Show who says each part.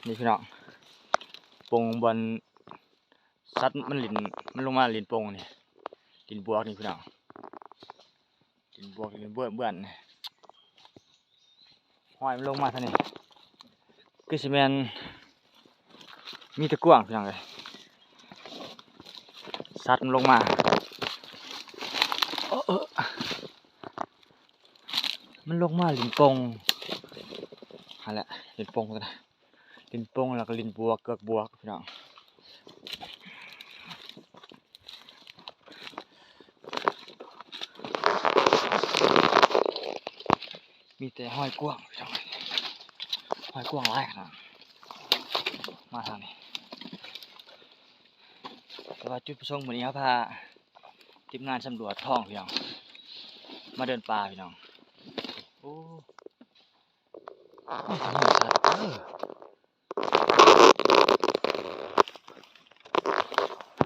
Speaker 1: นี่พี่น้องปงบนซัดมันลินมันลงมาลินปงนี่ลินบวกนี่พี่น้องลินบวกลินเบื่อนห้อยมันลงมาท่านี่คือซีเมนมีตะกั่วพี่น้องเลยซัดมันลงมามันลงมาลินปงอะไรลินปงกันนะลินปงแล้วก็ลินบวกเกือกบวกพี่น้องมีแต่ห้อยกว้างพี่น้องห้อยกว้างหลายขนาดมาทางนี้แต่ว่าจุดประสงค์วันนี้ครับพาทีมงานสำรวจท้องพี่น้องมาเดินป่าพี่น้องโอ้